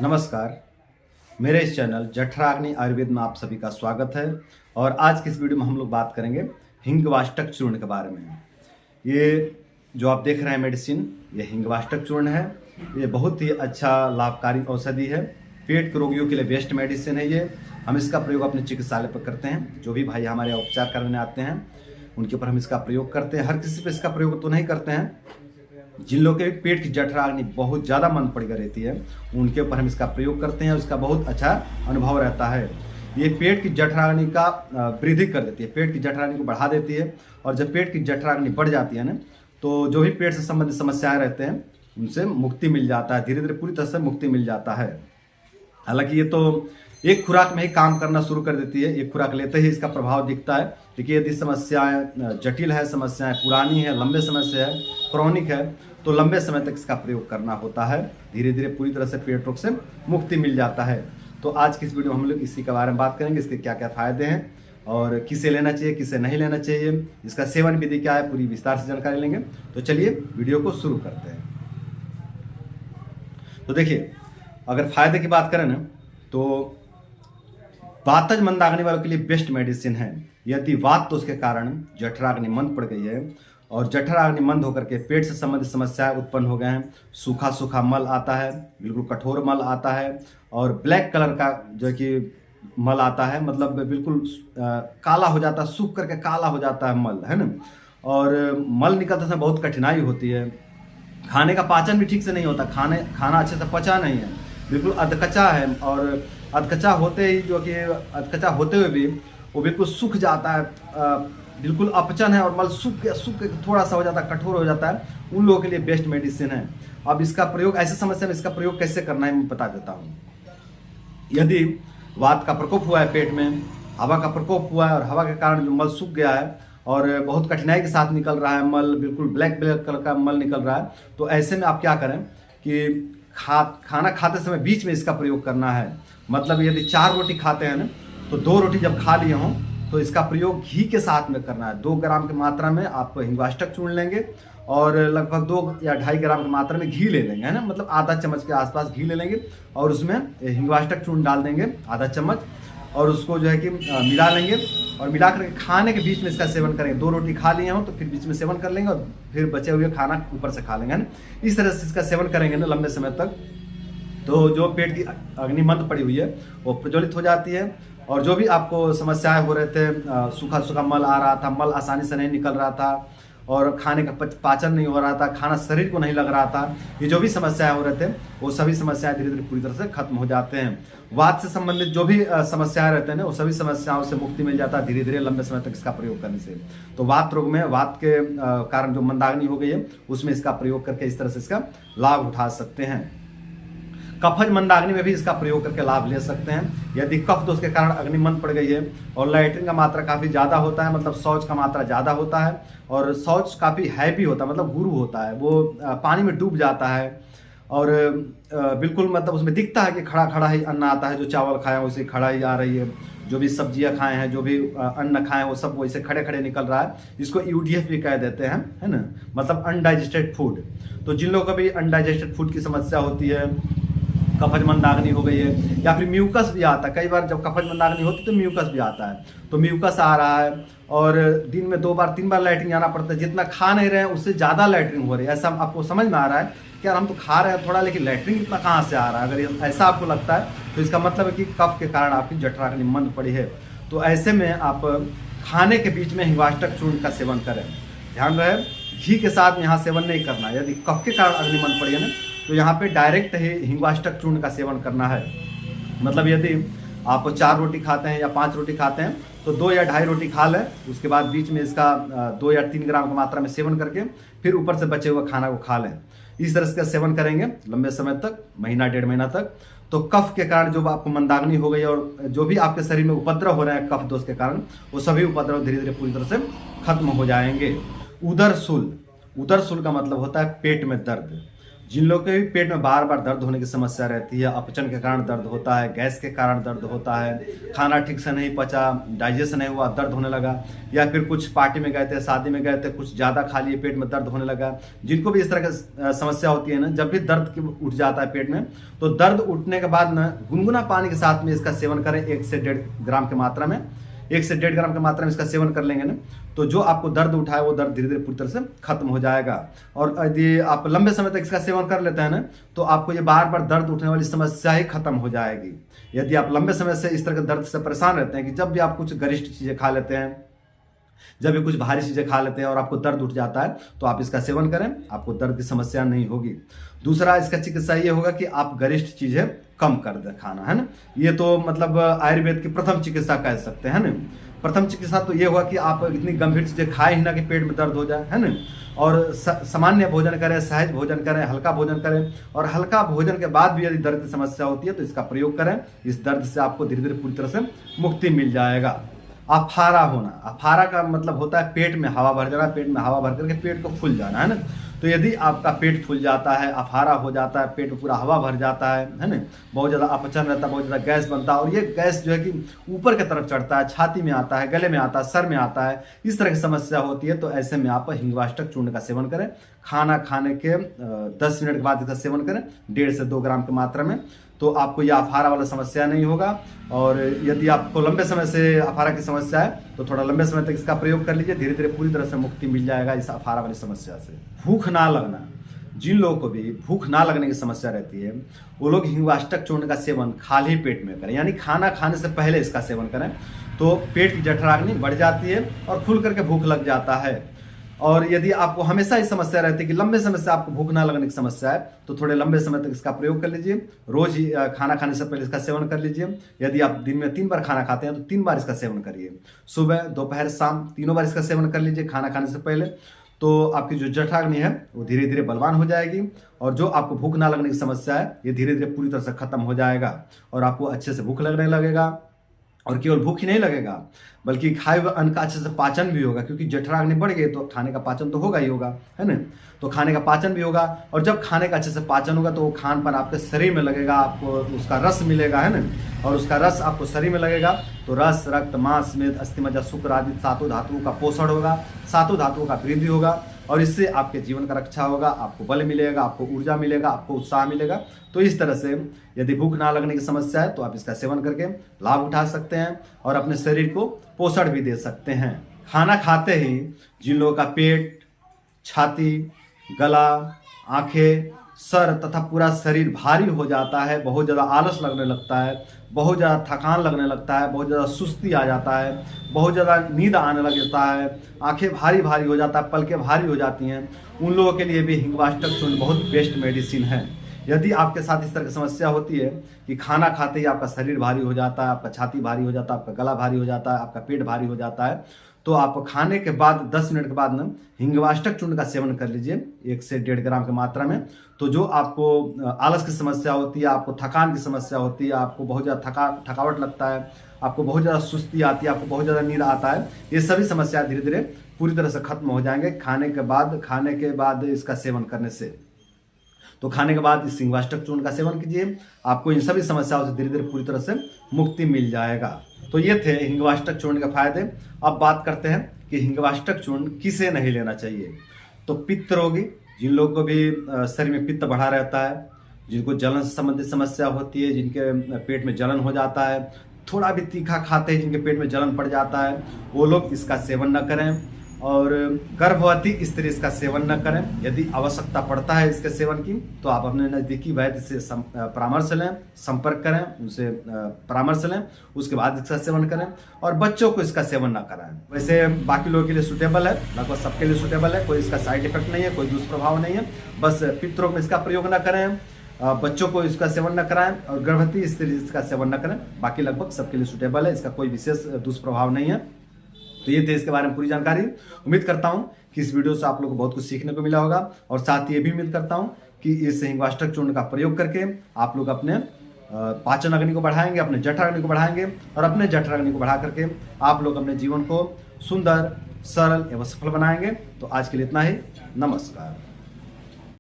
नमस्कार। मेरे इस चैनल जठराग्नि आयुर्वेद में आप सभी का स्वागत है। और आज की इस वीडियो में हम लोग बात करेंगे हिंगवाष्टक चूर्ण के बारे में। ये जो आप देख रहे हैं मेडिसिन, ये हिंगवाष्टक चूर्ण है। ये बहुत ही अच्छा लाभकारी औषधि है। पेट के रोगियों के लिए बेस्ट मेडिसिन है ये। हम इसका प्रयोग अपने चिकित्सालय पर करते हैं। जो भी भाई हमारे उपचार करने आते हैं उनके ऊपर हम इसका प्रयोग करते हैं। हर किसी पर इसका प्रयोग तो नहीं करते हैं। जिन लोगों के पेट की जठराग्नि बहुत ज़्यादा मंद पड़ रहती है उनके ऊपर हम इसका प्रयोग करते हैं और इसका बहुत अच्छा अनुभव रहता है। ये पेट की जठराग्नि का वृद्धि कर देती है, पेट की जठराग्नि को बढ़ा देती है। और जब पेट की जठराग्नि बढ़ जाती है ना, तो जो भी पेट से संबंधित समस्याएं रहते हैं उनसे मुक्ति मिल जाता है, धीरे धीरे पूरी तरह से मुक्ति मिल जाता है। हालांकि ये तो एक खुराक में ही काम करना शुरू कर देती है, एक खुराक लेते ही इसका प्रभाव दिखता है। लेकिन यदि समस्याएं जटिल है, समस्याएं पुरानी है, लंबे समय से है, क्रॉनिक है, तो लंबे समय तक इसका प्रयोग करना होता है। धीरे धीरे पूरी तरह से पेट रोग से मुक्ति मिल जाता है। तो आज की इस वीडियो में हम लोग इसी के बारे में बात करेंगे, इसके क्या क्या फायदे हैं और किसे लेना चाहिए, किसे नहीं लेना चाहिए, इसका सेवन विधि क्या है, पूरी विस्तार से जानकारी लेंगे। तो चलिए वीडियो को शुरू करते हैं। तो देखिए, अगर फायदे की बात करें ना, तो वातज मंदाग्नि वालों के लिए बेस्ट मेडिसिन है। यदि वात दोष के कारण जठराग्नि मंद पड़ गई है और जठराग्नि मंद होकर के पेट से संबंधित समस्याएं उत्पन्न हो गए हैं, सूखा सूखा मल आता है, बिल्कुल कठोर मल आता है और ब्लैक कलर का जो कि मल आता है, मतलब बिल्कुल काला हो जाता है, सूख करके काला हो जाता है मल, है ना। और मल निकलते समय बहुत कठिनाई होती है। खाने का पाचन भी ठीक से नहीं होता, खाना अच्छे से पचा नहीं है, बिल्कुल अधकच्चा है। और अधकच्चा होते ही अधकच्चा होते हुए भी वो बिल्कुल सूख जाता है, बिल्कुल अपचन है और मल सूख के थोड़ा सा हो जाता है, कठोर हो जाता है। उन लोगों के लिए बेस्ट मेडिसिन है। अब इसका प्रयोग ऐसे समस्या में इसका प्रयोग कैसे करना है मैं बता देता हूँ। यदि वात का प्रकोप हुआ है, पेट में हवा का प्रकोप हुआ है और हवा के कारण जो मल सूख गया है और बहुत कठिनाई के साथ निकल रहा है मल, बिल्कुल ब्लैक कलर का मल निकल रहा है, तो ऐसे में आप क्या करें कि खाना खाते समय बीच में इसका प्रयोग करना है। मतलब यदि 4 रोटी खाते हैं ना, तो 2 रोटी जब खा लिए हों तो इसका प्रयोग घी के साथ में करना है। 2 ग्राम की मात्रा में आप हिंगवाष्टक चूर्ण लेंगे और लगभग 2 या 2.5 ग्राम की मात्रा में घी ले लेंगे, है ना। मतलब आधा चम्मच के आसपास घी ले लेंगे और उसमें हिंगवाष्टक चूर्ण डाल देंगे आधा चम्मच, और उसको जो है कि मिला लेंगे और मिला करके खाने के बीच में इसका सेवन करेंगे। 2 रोटी खा लिए हों तो फिर बीच में सेवन कर लेंगे और फिर बचे हुए खाना ऊपर से खा लेंगे, है ना। इस तरह से इसका सेवन करेंगे ना लंबे समय तक, तो जो पेट की अग्नि मंद पड़ी हुई है वो प्रज्वलित हो जाती है। और जो भी आपको समस्याएं हो रहे थे, सूखा सूखा मल आ रहा था, मल आसानी से नहीं निकल रहा था और खाने का पाचन नहीं हो रहा था, खाना शरीर को नहीं लग रहा था, ये जो भी समस्याएं हो रहे थे वो सभी समस्याएं धीरे धीरे पूरी तरह से खत्म हो जाते हैं। वात से संबंधित जो भी समस्याएं रहते हैं ना, वो सभी समस्याओं से मुक्ति मिल जाता है धीरे धीरे लंबे समय तक इसका प्रयोग करने से। तो वात रोग में वात के कारण जो मंदाग्नि हो गई है उसमें इसका प्रयोग करके इस तरह से इसका लाभ उठा सकते हैं। कफज मंदाग्नि में भी इसका प्रयोग करके लाभ ले सकते हैं। यदि कफ दोष के कारण अग्नि मंद पड़ गई है और लैट्रिन का मात्रा काफ़ी ज़्यादा होता है, मतलब शौच का मात्रा ज़्यादा होता है और शौच काफ़ी हैवी होता है, मतलब गुरु होता है, वो पानी में डूब जाता है और बिल्कुल मतलब उसमें दिखता है कि खड़ा खड़ा ही अन्न आता है, जो चावल खाए वैसे खड़ा ही आ रही है, जो भी सब्जियां खाए हैं, जो भी अन्न खाए हैं वो सब वैसे खड़े खड़े निकल रहा है। इसको यूडीएफ भी कह देते हैं, है ना, मतलब अनडाइजेस्टेड फूड। तो जिन लोगों को भी अनडाइजेस्टेड फूड की समस्या होती है, कफज मंदाग्नि हो गई है या फिर म्यूकस भी आता है, कई बार जब कफज मंदाग्नि होती है तो म्यूकस भी आता है, तो म्यूकस आ रहा है और दिन में 2 बार 3 बार लैट्रिन जाना पड़ता है, जितना खा नहीं रहे हैं उससे ज़्यादा लैट्रिन हो रही है, ऐसा आपको समझ में आ रहा है कि यार हम तो खा रहे हैं थोड़ा, लेकिन लैट्रिन इतना कहाँ से आ रहा है। अगर ऐसा आपको लगता है तो इसका मतलब है कि कफ के कारण आपकी जठराग्नि मंद पड़ी है। तो ऐसे में आप खाने के बीच में हिंगवाष्टक चूर्ण का सेवन करें। ध्यान रहे, घी के साथ यहाँ सेवन नहीं करना। यदि कफ के कारण अग्नि मंद पड़ी है ना, तो यहाँ पे डायरेक्ट ही हिंगवाष्टक चूर्ण का सेवन करना है। मतलब यदि आप 4 रोटी खाते हैं या 5 रोटी खाते हैं तो 2 या 2.5 रोटी खा लें, उसके बाद बीच में इसका 2 या 3 ग्राम की मात्रा में सेवन करके फिर ऊपर से बचे हुए खाना को खा लें। इस तरह से सेवन करेंगे लंबे समय तक, महीना 1.5 महीना तक, तो कफ के कारण जो आपको मंदाग्नि हो गई और जो भी आपके शरीर में उपद्रव हो रहे हैं कफ दोष के कारण, वो सभी उपद्रव धीरे धीरे पूरी तरह से खत्म हो जाएंगे। उदर शूल का मतलब होता है पेट में दर्द। जिन लोगों के भी पेट में बार बार दर्द होने की समस्या रहती है, अपचन के कारण दर्द होता है, गैस के कारण दर्द होता है, खाना ठीक से नहीं पचा, डाइजेशन नहीं हुआ, दर्द होने लगा, या फिर कुछ पार्टी में गए थे, शादी में गए थे, कुछ ज़्यादा खा लिए, पेट में दर्द होने लगा, जिनको भी इस तरह की समस्या होती है ना, जब भी दर्द उठ जाता है पेट में, तो दर्द उठने के बाद ना गुनगुना पानी के साथ में इसका सेवन करें 1 से 1.5 ग्राम की मात्रा में। 1 से 1.5 ग्राम की मात्रा में इसका सेवन कर लेंगे ना, तो जो आपको दर्द उठाए वो दर्द धीरे धीरे पूरी तरह से खत्म हो जाएगा। और यदि आप लंबे समय तक इसका सेवन कर लेते हैं ना, तो आपको ये बार बार दर्द उठने वाली समस्या ही खत्म हो जाएगी। यदि आप लंबे समय से इस तरह के दर्द से परेशान रहते हैं कि जब भी आप कुछ गरिष्ठ चीज़ें खा लेते हैं, जब भी कुछ भारी चीज़ें खा लेते हैं और आपको दर्द उठ जाता है, तो आप इसका सेवन करें, आपको दर्द की समस्या नहीं होगी। दूसरा इसका चिकित्सा ये होगा कि आप गरिष्ठ चीज़ें कम कर दें खाना, है ना। ये तो मतलब आयुर्वेद की प्रथम चिकित्सा कह सकते हैं ना। प्रथम चिकित्सा तो ये हुआ कि आप इतनी गंभीर चीज़ें खाए ही ना कि पेट में दर्द हो जाए, है ना। और सामान्य भोजन करें, सहज भोजन करें, हल्का भोजन करें, और हल्का भोजन के बाद भी यदि दर्द की समस्या होती है तो इसका प्रयोग करें। इस दर्द से आपको धीरे धीरे पूरी तरह से मुक्ति मिल जाएगा। अफारा होना, अफारा का मतलब होता है पेट में हवा भर जाना, पेट में हवा भर करके पेट को फूल जाना, है ना। तो यदि आपका पेट फूल जाता है, अफारा हो जाता है, पेट में पूरा हवा भर जाता है ना, बहुत ज़्यादा अपचन रहता है, बहुत ज़्यादा गैस बनता है, और ये गैस जो है कि ऊपर की तरफ चढ़ता है, छाती में आता है, गले में आता है, सर में आता है, इस तरह की समस्या होती है, तो ऐसे में आप हिंगवाष्टक चूर्ण का सेवन करें। खाना खाने के 10 मिनट के बाद इसका सेवन करें 1.5 से 2 ग्राम की मात्रा में, तो आपको यह अफारा वाला समस्या नहीं होगा। और यदि आपको लंबे समय से अफारा की समस्या है तो थोड़ा लंबे समय तक इसका प्रयोग कर लीजिए, धीरे धीरे पूरी तरह से मुक्ति मिल जाएगा इस अफारा वाली समस्या से। भूख ना लगना, जिन लोगों को भी भूख ना लगने की समस्या रहती है, वो लोग हिंगवाष्टक चूर्ण का सेवन खाली पेट में करें, यानी खाना खाने से पहले इसका सेवन करें, तो पेट की जठराग्नि बढ़ जाती है और खुल करके भूख लग जाता है। और यदि आपको हमेशा ही समस्या रहती है कि लंबे समय से आपको भूख ना लगने की समस्या है, तो थोड़े लंबे समय तक इसका प्रयोग कर लीजिए। रोज ही खाना खाने से पहले इसका सेवन कर लीजिए। यदि आप दिन में 3 बार खाना खाते हैं तो 3 बार इसका सेवन करिए, सुबह, दोपहर, शाम, तीनों बार इसका सेवन कर लीजिए खाना खाने से पहले। तो आपकी जो जठराग्नि है वो धीरे धीरे बलवान हो जाएगी, और जो आपको भूख ना लगने की समस्या है ये धीरे धीरे पूरी तरह से खत्म हो जाएगा, और आपको अच्छे से भूख लगने लगेगा। और केवल भूख ही नहीं लगेगा, बल्कि खाए हुए अन्न का अच्छे से पाचन भी होगा, क्योंकि जठराग्नि बढ़ गई तो खाने का पाचन तो होगा ही होगा, है ना। तो खाने का पाचन भी होगा, और जब खाने का अच्छे से पाचन होगा तो वो खान पान आपके शरीर में लगेगा, आपको उसका रस मिलेगा, है ना। और उसका रस आपको शरीर में लगेगा तो रस, रक्त, मांस, मेद, अस्थि, मज्जा, शुक्र आदि 7 धातुओं का पोषण होगा, 7 धातुओं का वृद्धि होगा, और इससे आपके जीवन का रक्षा होगा, आपको बल मिलेगा, आपको ऊर्जा मिलेगा, आपको उत्साह मिलेगा। तो इस तरह से यदि भूख ना लगने की समस्या है तो आप इसका सेवन करके लाभ उठा सकते हैं और अपने शरीर को पोषण भी दे सकते हैं। खाना खाते ही जिन लोगों का पेट, छाती, गला, आंखें, सर तथा पूरा शरीर भारी हो जाता है, बहुत ज़्यादा आलस लगने लगता है, बहुत ज़्यादा थकान लगने लगता है, बहुत ज़्यादा सुस्ती आ जाता है, बहुत ज़्यादा नींद आने लग जाता है, आंखें भारी भारी हो जाता है, पलकें भारी हो जाती हैं, उन लोगों के लिए भी हिंगवाष्टक चूर्ण बहुत बेस्ट मेडिसिन है। यदि आपके साथ इस तरह की समस्या होती है कि खाना खाते ही आपका शरीर भारी हो जाता है, आपका छाती भारी हो जाता है, आपका गला भारी हो जाता है, आपका पेट भारी हो जाता है, तो आप खाने के बाद 10 मिनट के बाद ना हिंगवाष्टक चूर्ण का सेवन कर लीजिए 1 से 1.5 ग्राम की मात्रा में। तो जो आपको आलस की समस्या होती है, आपको थकान की समस्या होती है, आपको बहुत ज़्यादा थकावट लगता है, आपको बहुत ज़्यादा सुस्ती आती है, आपको बहुत ज़्यादा नींद आता है, ये सभी समस्याएं धीरे धीरे पूरी तरह से खत्म हो जाएंगे खाने के बाद इसका सेवन करने से। तो खाने के बाद इस हिंगवाष्टक चूर्ण का सेवन कीजिए, आपको इन सभी समस्याओं से धीरे धीरे पूरी तरह से मुक्ति मिल जाएगा। तो ये थे हिंगवाष्टक चूर्ण के फायदे। अब बात करते हैं कि हिंगवाष्टक चूर्ण किसे नहीं लेना चाहिए। तो पित्त रोगी, जिन लोगों को भी शरीर में पित्त बढ़ा रहता है, जिनको जलन से संबंधित समस्या होती है, जिनके पेट में जलन हो जाता है, थोड़ा भी तीखा खाते हैं जिनके पेट में जलन पड़ जाता है, वो लोग इसका सेवन न करें। और गर्भवती स्त्री इसका सेवन न करें। यदि आवश्यकता पड़ता है इसके सेवन की तो आप अपने नज़दीकी वैद्य से परामर्श लें, संपर्क करें, उनसे परामर्श लें, उसके बाद इसका सेवन करें। और बच्चों को इसका सेवन ना कराएं। वैसे बाकी लोगों के लिए सूटेबल है, लगभग सबके लिए सूटेबल है, कोई इसका साइड इफेक्ट नहीं है, कोई दुष्प्रभाव नहीं है। बस पित्त रोग में इसका प्रयोग न करें, बच्चों को इसका सेवन न कराएं, और गर्भवती स्त्री इसका सेवन न करें। बाकी लगभग सबके लिए सूटेबल है, इसका कोई विशेष दुष्प्रभाव नहीं है। तो ये थे इसके बारे में पूरी जानकारी। उम्मीद करता हूँ कि इस वीडियो से आप लोगों को बहुत कुछ सीखने को मिला होगा, और साथ ही ये भी उम्मीद करता हूँ कि इस हिंगवाष्टक चूर्ण का प्रयोग करके आप लोग अपने पाचन अग्नि को बढ़ाएंगे, अपने जठराग्नि को बढ़ाएंगे, और अपने जठराग्नि को बढ़ा करके आप लोग अपने जीवन को सुंदर, सरल एवं सफल बनाएंगे। तो आज के लिए इतना ही। नमस्कार।